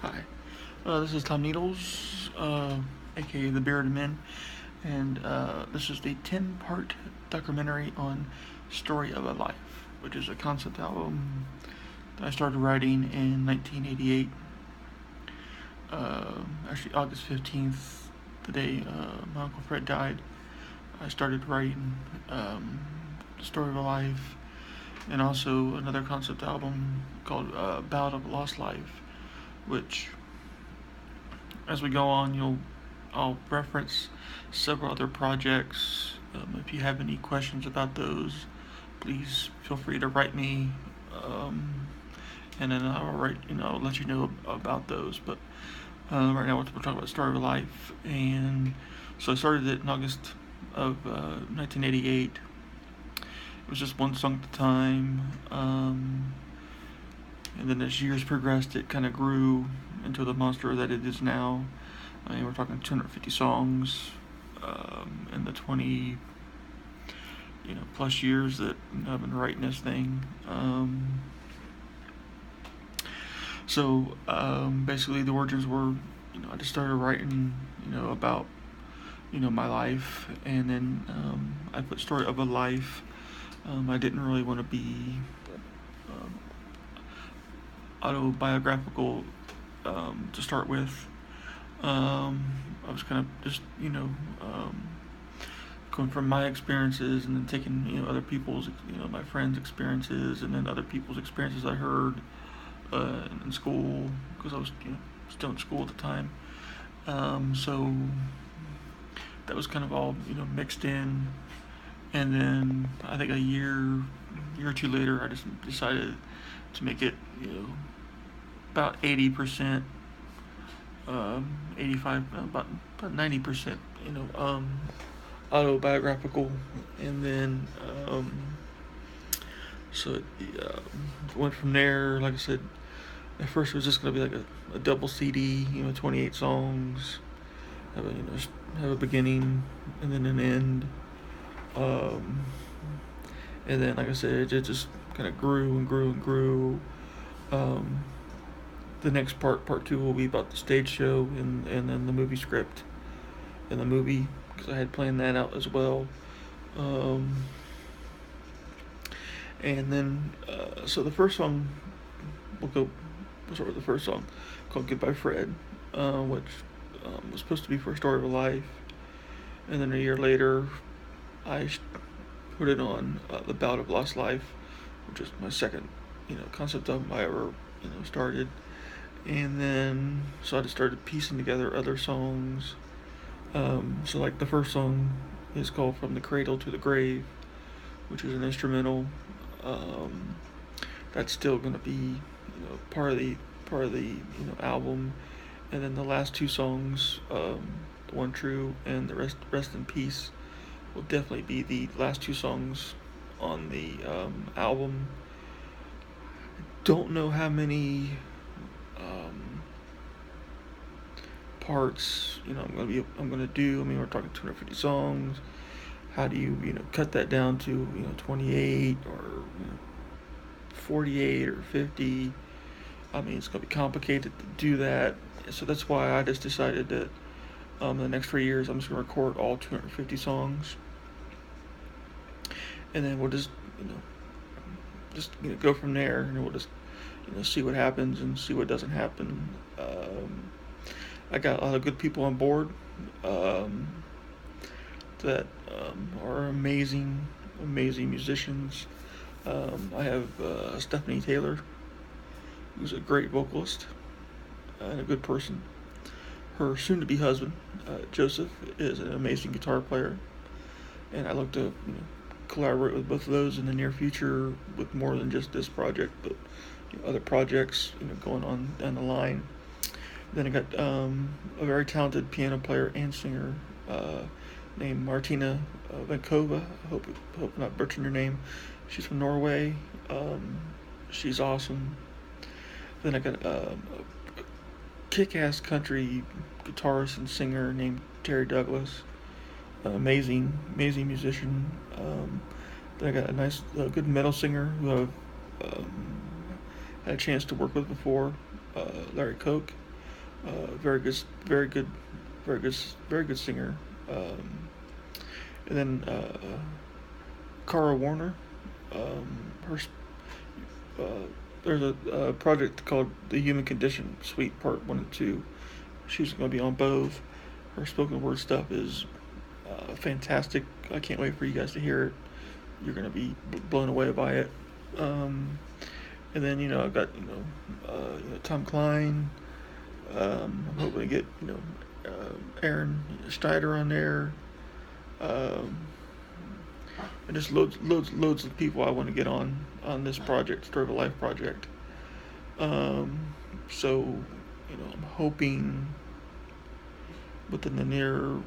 Hi, this is Tom Needles, aka The Bearded Men, and this is the 10-part documentary on Story of a Life, which is a concept album that I started writing in 1988, actually August 15th, the day my Uncle Fred died. I started writing The Story of a Life, and also another concept album called Ballad of a Lost Life, which as we go on, I'll reference several other projects. If you have any questions about those, please feel free to write me, and then I'll let you know about those. But right now, we're talking about Story of Life, and so I started it in August of 1988. It was just one song at a time, and then as years progressed, it kind of grew into the monster that it is now. I mean, we're talking 250 songs in the 20 plus years that I've been writing this thing. Basically, the origins were, I just started writing, about my life, and then I put Story of a Life. I didn't really want to be um, autobiographical to start with. I was kind of just, going from my experiences and then taking, other people's, my friends' experiences and then other people's experiences I heard in school because I was, still in school at the time. So that was kind of all, mixed in. And then I think a year or two later, I just decided to make it, about 80%, 85, about 90%, autobiographical, and then so it went from there. Like I said, at first it was just gonna be like a double CD, 28 songs, have have a beginning and then an end, um, and then like I said, it just kind of grew and grew and grew. Um, the next part two, will be about the stage show and then the movie script and the movie because I had planned that out as well. Um, and then so the first song, we'll go. We'll start with the first song called "Goodbye Fred," which was supposed to be for "Story of a Life," and then a year later, I put it on "The Ballad of Lost Life," which is my second, concept album I ever, started. And then so I just started piecing together other songs. So like the first song is called "From the Cradle to the Grave," which is an instrumental. Um, that's still gonna be part of the album. And then the last two songs, "The One True" and "The Rest in Peace," will definitely be the last two songs on the album. Don't know how many um, parts I'm gonna do. I mean, we're talking 250 songs. How do you cut that down to 28 or 48 or 50? I mean, it's gonna be complicated to do that. So that's why I just decided that the next 3 years I'm just gonna record all 250 songs, and then we'll just go from there, and we'll just see what happens and see what doesn't happen. I got a lot of good people on board um, that are amazing musicians. I have Stephanie Taylor, who's a great vocalist and a good person. Her soon-to-be husband, Joseph, is an amazing guitar player, and I look to collaborate with both of those in the near future with more than just this project, but other projects going on down the line. Then I got a very talented piano player and singer named Martina Vankova. I hope I'm not butchering her name. She's from Norway. She's awesome. Then I got a kick-ass country guitarist and singer named Terry Douglas. Amazing musician. Then I got a nice, good metal singer who I've had a chance to work with before, Larry Koch. Very good, very good, very good, very good singer. And then Cara Warner. Her there's a project called The Human Condition Suite Part 1 and 2. She's going to be on both. Her spoken word stuff is fantastic. I can't wait for you guys to hear it. You're going to be blown away by it. And then I've got Tom Klein. I'm hoping to get Aaron Schneider on there. And just loads of people I want to get on this project, Story of a Life project. So I'm hoping within the near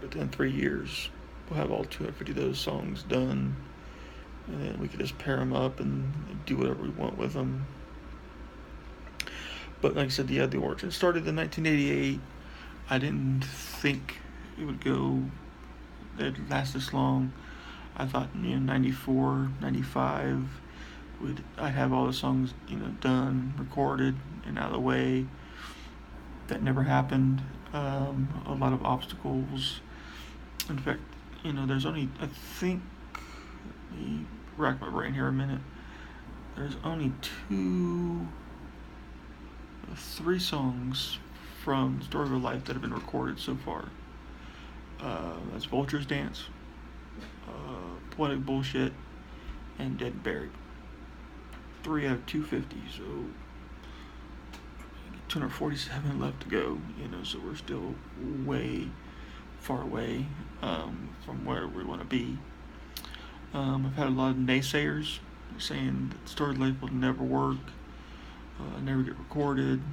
within 3 years we'll have all 250 of those songs done, and then we could just pair them up and do whatever we want with them. But like I said, the origin started in 1988. I didn't think it would it'd last this long. I thought 94, 95 I'd have all the songs done, recorded, and out of the way. That never happened. A lot of obstacles. In fact, there's only, I think, let me rack my brain here a minute. There's only 3 songs from Story of a Life that have been recorded so far. That's Vulture's Dance, Poetic Bullshit, and Dead and Buried. 3 out of 250, so 247 left to go. So we're still way far away from where we want to be. I've had a lot of naysayers saying that Story of Life will never work, never get recorded.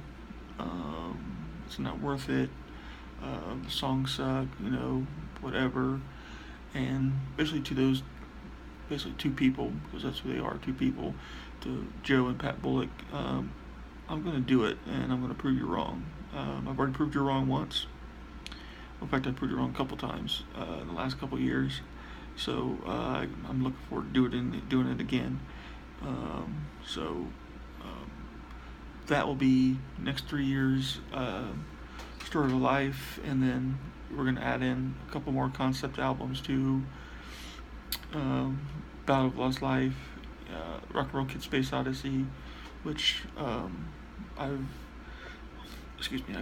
It's not worth it. The songs suck, whatever. And basically two people, because that's who they are, 2 people, to Joe and Pat Bullock. I'm going to do it, and I'm going to prove you wrong. I've already proved you wrong once. In fact, I proved you wrong a couple times in the last couple years. So I'm looking forward to doing it again. That will be next 3 years, Story of a Life, and then we're going to add in a couple more concept albums to Battle of Lost Life, Rock and Roll Kid Space Odyssey, which I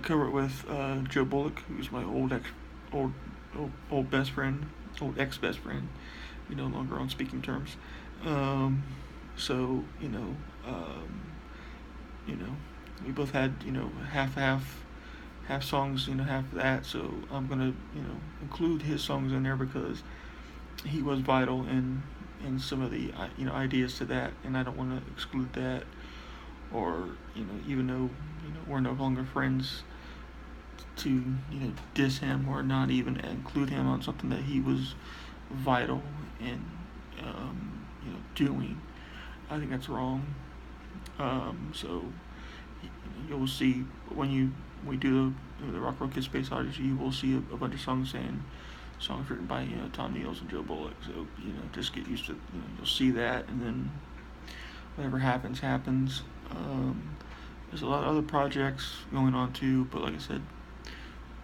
cover it with Joe Bullock, who's my old best friend, old ex-best friend. We no longer on speaking terms. We both had half songs, half that. So I'm gonna include his songs in there because he was vital in some of the ideas to that, and I don't want to exclude that, or even though we're no longer friends, to diss him or not even include him on something that he was vital in doing. I think that's wrong. So you'll see when we do the Rock Roll Kid Space Odyssey, you will see a bunch of songs written by Tom Neals and Joe Bullock. So just get used to you'll see that, and then whatever happens. There's a lot of other projects going on too, but like I said,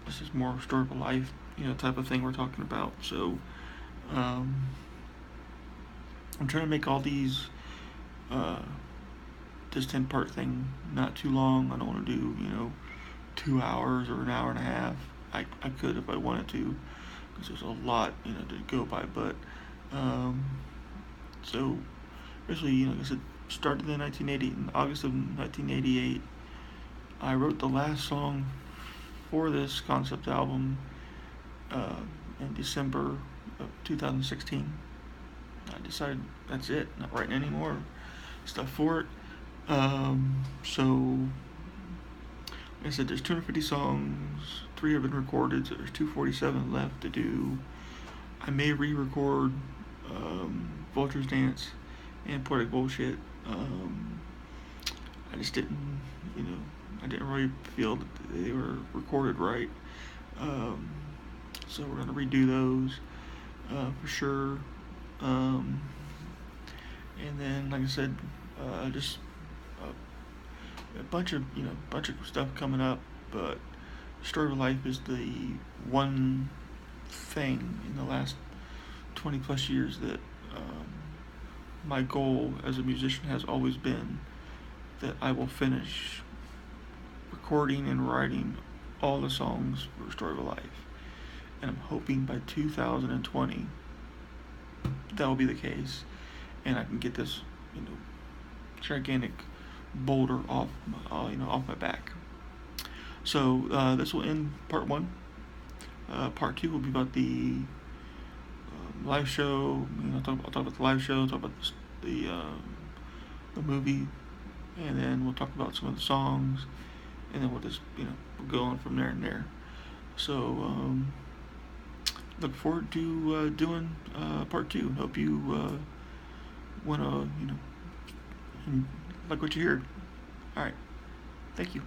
this is more Story of a Life type of thing we're talking about. So I'm trying to make all these this 10-part thing not too long. I don't want to do 2 hours or an hour and a half. I could if I wanted to, because there's a lot to go by. But so basically, like I said, started in August of 1988. I wrote the last song for this concept album in December of 2016. I decided that's it, not writing any more stuff for it. So like I said, there's 250 songs, 3 have been recorded, so there's 247 left to do. I may re-record Vulture's Dance and Poetic Bullshit. I just didn't, I didn't really feel that they were recorded right. So we're gonna redo those for sure. And then, like I said, just a bunch of stuff coming up but Story of Life is the one thing in the last 20 plus years that my goal as a musician has always been that I will finish recording and writing all the songs for Story of Life. And I'm hoping by 2020 that will be the case, and I can get this, gigantic boulder off, off my back. So this will end part one. Part two will be about the live show. I'll talk about the live show. Talk about the movie, and then we'll talk about some of the songs, and then we'll just we'll go on from there and there. So look forward to doing part two. Hope you want to like what you heard. All right, thank you.